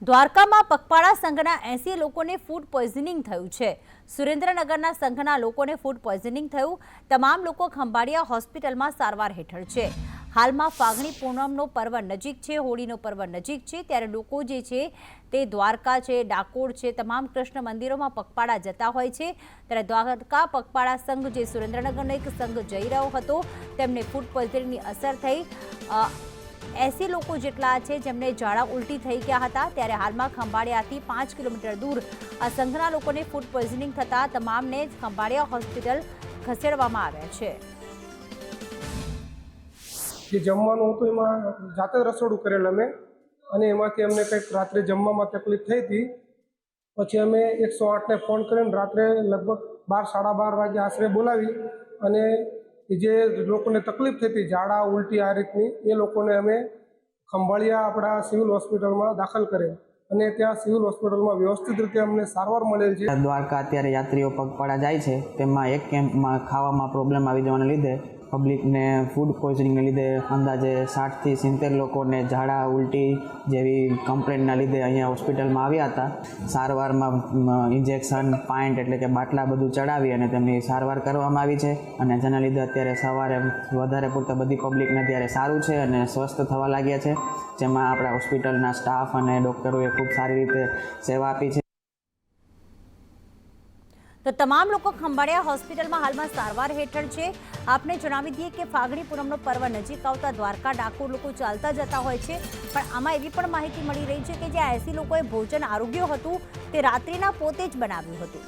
દ્વારકામાં પગપાળા સંઘના 80 લોકોને ફૂડ પોઈઝનિંગ થયું છે। સુરેન્દ્રનગરના સંઘના લોકોને ફૂડ પોઈઝનિંગ થયું। તમામ લોકો ખંભાળિયા હોસ્પિટલમાં સારવાર હેઠળ છે। હાલમાં ફાગણી પૂનમનો પર્વ નજીક છે, હોળીનો પર્વ નજીક છે, ત્યારે લોકો જે છે તે દ્વારકા છે, ડાકોર છે, તમામ કૃષ્ણ મંદિરોમાં પગપાળા જતા હોય છે। ત્યારે દ્વારકા પગપાળા સંઘ જે સુરેન્દ્રનગરનો એક સંઘ જઈ રહ્યો હતો તેમને ફૂડ પોઈઝનિંગની અસર થઈ। 80 લોકો જેટલા છે જેમને ઝાડા ઉલટી થઈ ગયા હતા। ત્યારે હાલમાં ખંભાળિયાથી 5 કિલોમીટર દૂર આ સંઘના લોકોને ફૂડ પોઈઝનિંગ થતા તમામને ખંભાળિયા હોસ્પિટલ ખસેડવામાં આવ્યા છે। જે જમવાનું હતું એમાં જાતે રસોડું કરેલ અમે અને એમાંથી અમને કંઈક રાત્રે જમવામાં તકલીફ થઈ હતી। પછી અમે 108ને ફોન કરીને રાત્રે લગભગ 12 સાડા 12 વાગે આશરે બોલાવી અને જે લોકોને તકલીફ થઈ હતી ઝાડા ઉલટી આ રીતની એ લોકોને અમે ખંભાળિયા આપણા સિવિલ હોસ્પિટલમાં દાખલ કરે અને ત્યાં સિવિલ હોસ્પિટલમાં વ્યવસ્થિત રીતે અમને સારવાર મળેલ છે। દ્વારકા અત્યારે યાત્રીઓ પગપાળા જાય છે તેમાં એક કેમ્પમાં ખાવામાં પ્રોબ્લેમ આવી જવાને લીધે પબ્લિકને ફૂડ પોઈઝનિંગને લીધે અંદાજે 60 થી 70 લોકોને ઝાડા ઉલટી જેવી કમ્પ્લેનના લીધે અહીંયા હોસ્પિટલમાં આવ્યા હતા। સારવારમાં ઇન્જેક્શન પાઇન્ટ એટલે કે બાટલા બધું ચડાવી અને તેમની સારવાર કરવામાં આવી છે અને જેના લીધે અત્યારે સવારે વધારે પૂરતા બધી પબ્લિકને અત્યારે સારું છે અને સ્વસ્થ થવા લાગ્યા છે, જેમાં આપણા હોસ્પિટલના સ્ટાફ અને ડૉક્ટરોએ ખૂબ સારી રીતે સેવા આપી છે। તો તમામ લોકો ખંભાળિયા હોસ્પિટલમાં હાલમાં સારવાર હેઠળ છે। આપને જણાવી દઈએ કે ફાગણી પૂનમનો પર્વ નજીક આવતા દ્વારકા ડાકોર લોકો ચાલતા જતા હોય છે, પણ આમાં એવી પણ માહિતી મળી રહી છે કે જે 80 લોકોએ ભોજન આરોગ્ય હતું તે રાત્રિના પોતે જ બનાવ્યું હતું।